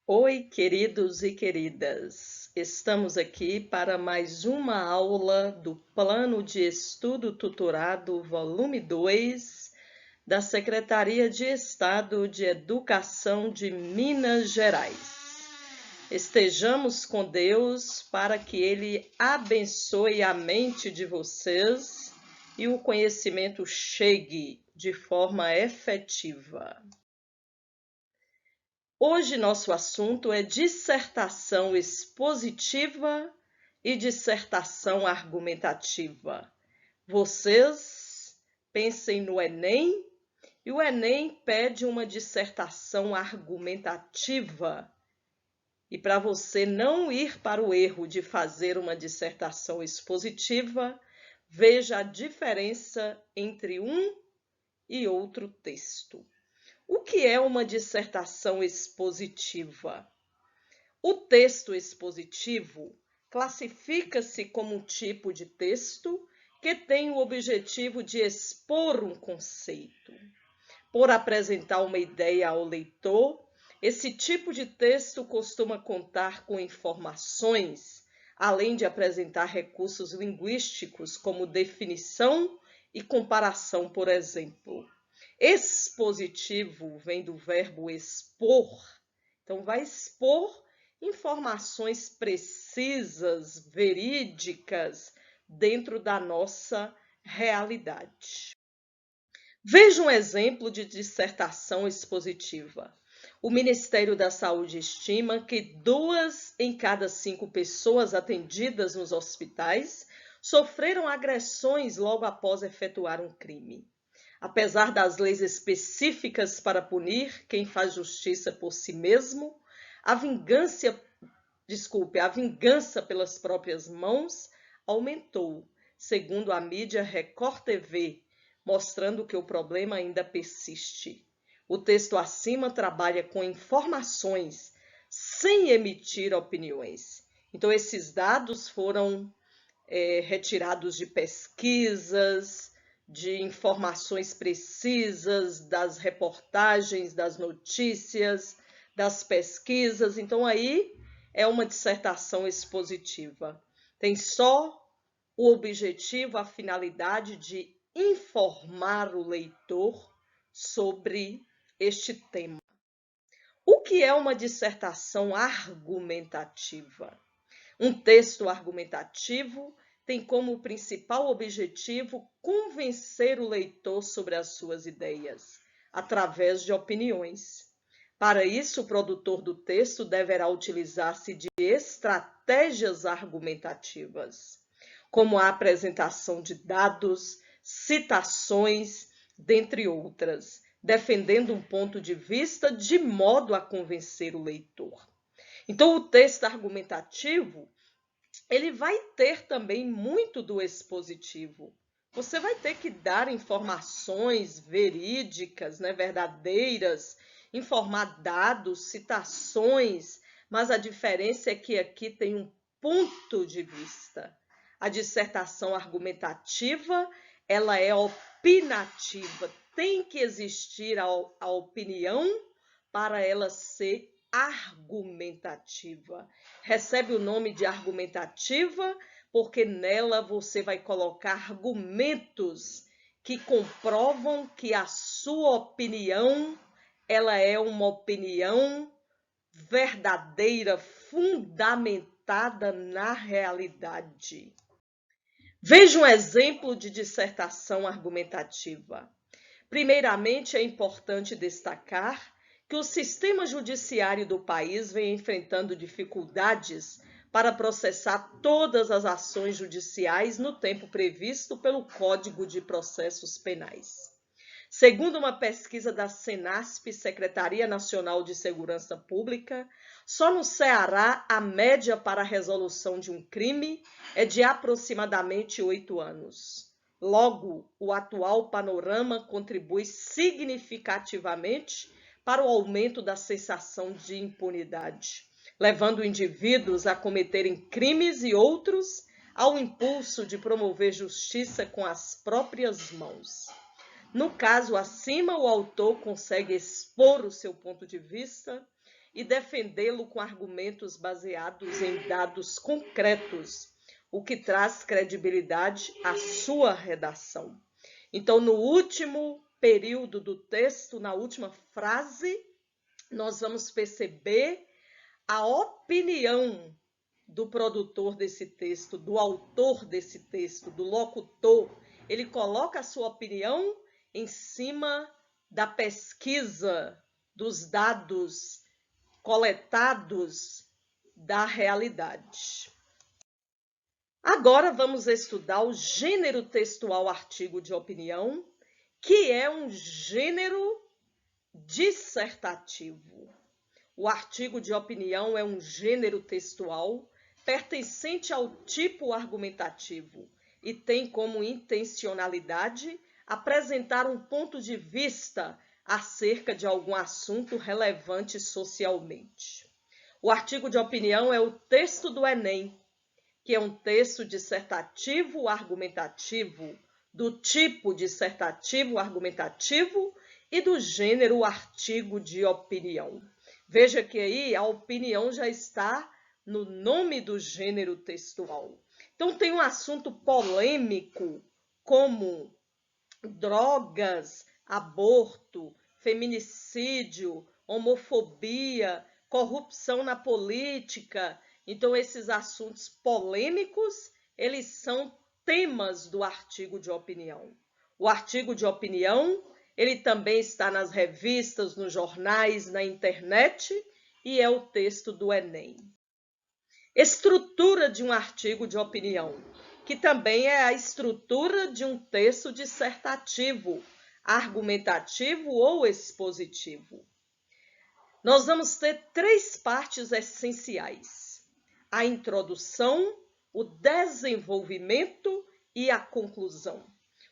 Oi, queridos e queridas. Estamos aqui para mais uma aula do Plano de Estudo Tutorado, volume 2, da Secretaria de Estado de Educação de Minas Gerais. Estejamos com Deus para que Ele abençoe a mente de vocês e o conhecimento chegue de forma efetiva. Hoje nosso assunto é dissertação expositiva e dissertação argumentativa. Vocês pensem no Enem e o Enem pede uma dissertação argumentativa. E para você não ir para o erro de fazer uma dissertação expositiva, veja a diferença entre um e outro texto. O que é uma dissertação expositiva? O texto expositivo classifica-se como um tipo de texto que tem o objetivo de expor um conceito. Por apresentar uma ideia ao leitor, esse tipo de texto costuma contar com informações, além de apresentar recursos linguísticos como definição e comparação, por exemplo. Expositivo vem do verbo expor, então vai expor informações precisas, verídicas, dentro da nossa realidade. Veja um exemplo de dissertação expositiva. O Ministério da Saúde estima que 2 em cada 5 pessoas atendidas nos hospitais sofreram agressões logo após efetuar um crime. Apesar das leis específicas para punir quem faz justiça por si mesmo, a vingança pelas próprias mãos aumentou, segundo a mídia Record TV, mostrando que o problema ainda persiste. O texto acima trabalha com informações, sem emitir opiniões. Então, esses dados foram retirados de pesquisas, de informações precisas, das reportagens, das notícias, das pesquisas. Então, aí é uma dissertação expositiva. Tem só o objetivo, a finalidade de informar o leitor sobre este tema. O que é uma dissertação argumentativa? Um texto argumentativo tem como principal objetivo convencer o leitor sobre as suas ideias, através de opiniões. Para isso, o produtor do texto deverá utilizar-se de estratégias argumentativas, como a apresentação de dados, citações, dentre outras, defendendo um ponto de vista de modo a convencer o leitor. Então, o texto argumentativo, ele vai ter também muito do expositivo. Você vai ter que dar informações verídicas, verdadeiras, informar dados, citações, mas a diferença é que aqui tem um ponto de vista. A dissertação argumentativa, ela é opinativa, tem que existir a opinião para ela ser argumentativa. Recebe o nome de argumentativa porque nela você vai colocar argumentos que comprovam que a sua opinião, ela é uma opinião verdadeira, fundamentada na realidade. Veja um exemplo de dissertação argumentativa. Primeiramente, é importante destacar que o sistema judiciário do país vem enfrentando dificuldades para processar todas as ações judiciais no tempo previsto pelo Código de Processos Penais. Segundo uma pesquisa da Senasp, Secretaria Nacional de Segurança Pública, só no Ceará a média para a resolução de um crime é de aproximadamente 8 anos. Logo, o atual panorama contribui significativamente para o aumento da sensação de impunidade, levando indivíduos a cometerem crimes e outros ao impulso de promover justiça com as próprias mãos. No caso acima, o autor consegue expor o seu ponto de vista e defendê-lo com argumentos baseados em dados concretos, o que traz credibilidade à sua redação. Então, no último período do texto, na última frase, nós vamos perceber a opinião do produtor desse texto, do autor desse texto, do locutor. Ele coloca a sua opinião em cima da pesquisa, dos dados coletados da realidade. Agora vamos estudar o gênero textual artigo de opinião, que é um gênero dissertativo. O artigo de opinião é um gênero textual pertencente ao tipo argumentativo e tem como intencionalidade apresentar um ponto de vista acerca de algum assunto relevante socialmente. O artigo de opinião é o texto do Enem, que é um texto dissertativo argumentativo, do tipo dissertativo argumentativo e do gênero artigo de opinião. Veja que aí a opinião já está no nome do gênero textual. Então tem um assunto polêmico como drogas, aborto, feminicídio, homofobia, corrupção na política. Então, esses assuntos polêmicos, eles são temas do artigo de opinião. O artigo de opinião, ele também está nas revistas, nos jornais, na internet e é o texto do Enem. Estrutura de um artigo de opinião, que também é a estrutura de um texto dissertativo, argumentativo ou expositivo. Nós vamos ter 3 partes essenciais: a introdução, o desenvolvimento e a conclusão.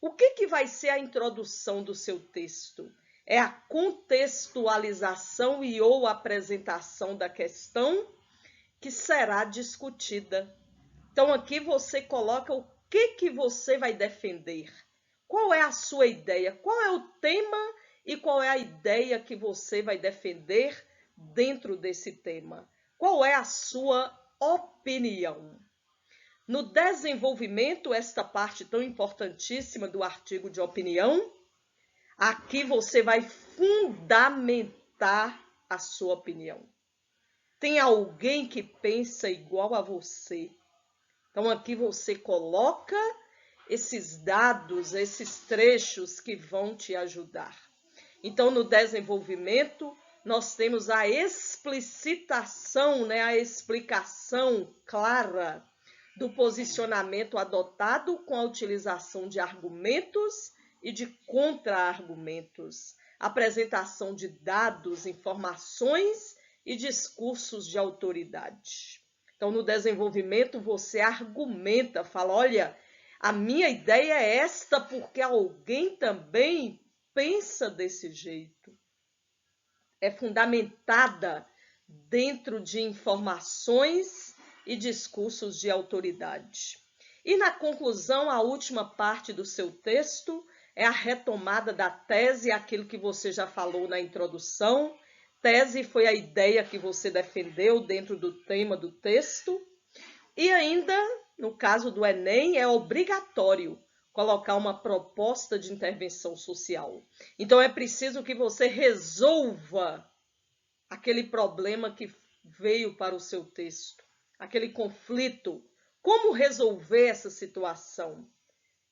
O que vai ser a introdução do seu texto? É a contextualização e ou apresentação da questão que será discutida. Então, aqui você coloca o que você vai defender. Qual é a sua ideia? Qual é o tema e qual é a ideia que você vai defender dentro desse tema? Qual é a sua opinião? No desenvolvimento, esta parte tão importantíssima do artigo de opinião, aqui você vai fundamentar a sua opinião. Tem alguém que pensa igual a você? Então, aqui você coloca esses dados, esses trechos que vão te ajudar. Então, no desenvolvimento, nós temos a explicitação, a explicação clara do posicionamento adotado com a utilização de argumentos e de contra-argumentos, apresentação de dados, informações e discursos de autoridade. Então, no desenvolvimento, você argumenta, fala, olha, a minha ideia é esta porque alguém também pensa desse jeito. É fundamentada dentro de informações e discursos de autoridade. E na conclusão, a última parte do seu texto é a retomada da tese, aquilo que você já falou na introdução. Tese foi a ideia que você defendeu dentro do tema do texto. E ainda, no caso do Enem, é obrigatório colocar uma proposta de intervenção social. Então, é preciso que você resolva aquele problema que veio para o seu texto, aquele conflito. Como resolver essa situação?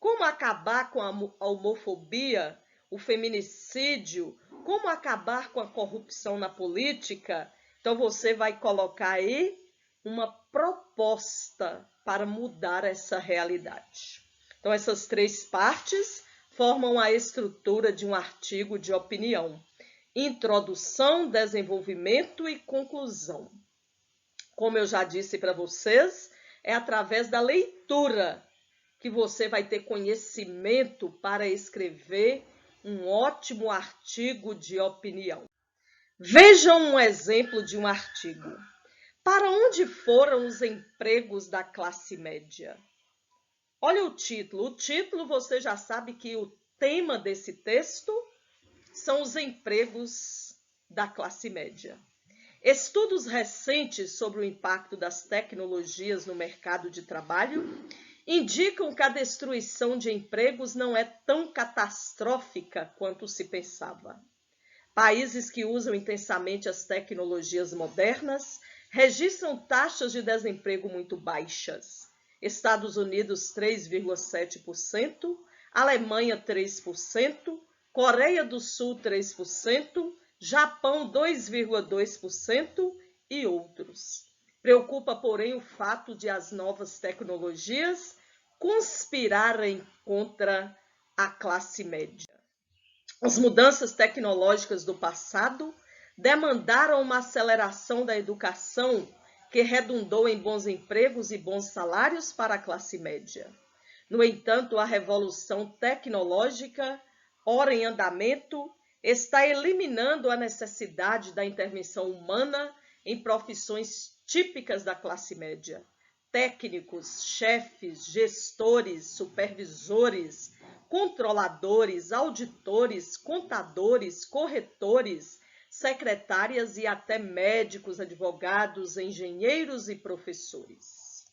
Como acabar com a homofobia, o feminicídio? Como acabar com a corrupção na política? Então, você vai colocar aí uma proposta para mudar essa realidade. Então, essas 3 partes formam a estrutura de um artigo de opinião: introdução, desenvolvimento e conclusão. Como eu já disse para vocês, é através da leitura que você vai ter conhecimento para escrever um ótimo artigo de opinião. Vejam um exemplo de um artigo. Para onde foram os empregos da classe média? Olha o título. O título, você já sabe que o tema desse texto são os empregos da classe média. Estudos recentes sobre o impacto das tecnologias no mercado de trabalho indicam que a destruição de empregos não é tão catastrófica quanto se pensava. Países que usam intensamente as tecnologias modernas registram taxas de desemprego muito baixas. Estados Unidos 3,7%, Alemanha 3%, Coreia do Sul 3%, Japão 2,2% e outros. Preocupa, porém, o fato de as novas tecnologias conspirarem contra a classe média. As mudanças tecnológicas do passado demandaram uma aceleração da educação que redundou em bons empregos e bons salários para a classe média. No entanto, a revolução tecnológica, ora em andamento, está eliminando a necessidade da intervenção humana em profissões típicas da classe média. Técnicos, chefes, gestores, supervisores, controladores, auditores, contadores, corretores, secretárias e até médicos, advogados, engenheiros e professores.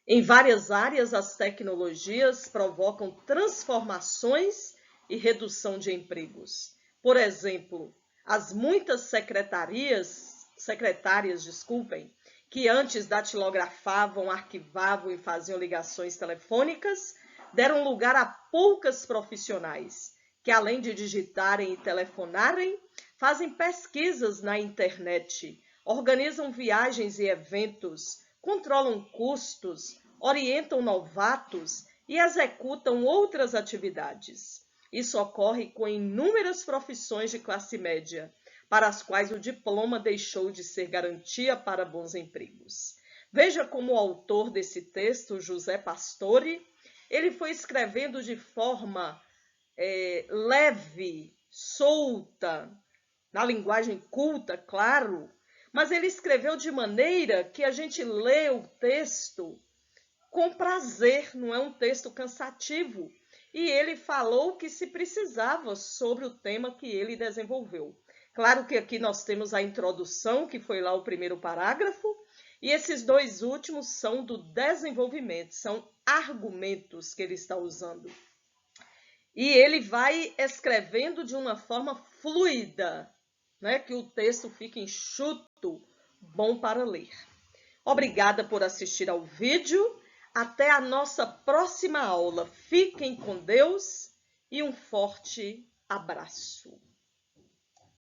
Em várias áreas, as tecnologias provocam transformações e redução de empregos. Por exemplo, as muitas secretárias, que antes datilografavam, arquivavam e faziam ligações telefônicas, deram lugar a poucas profissionais, que além de digitarem e telefonarem, fazem pesquisas na internet, organizam viagens e eventos, controlam custos, orientam novatos e executam outras atividades. Isso ocorre com inúmeras profissões de classe média, para as quais o diploma deixou de ser garantia para bons empregos. Veja como o autor desse texto, José Pastore, ele foi escrevendo de forma leve, solta, na linguagem culta, claro, mas ele escreveu de maneira que a gente lê o texto com prazer, não é um texto cansativo. E ele falou o que se precisava sobre o tema que ele desenvolveu. Claro que aqui nós temos a introdução, que foi lá o primeiro parágrafo, e esses dois últimos são do desenvolvimento, são argumentos que ele está usando. E ele vai escrevendo de uma forma fluida, né, que o texto fique enxuto, bom para ler. Obrigada por assistir ao vídeo. Até a nossa próxima aula. Fiquem com Deus e um forte abraço.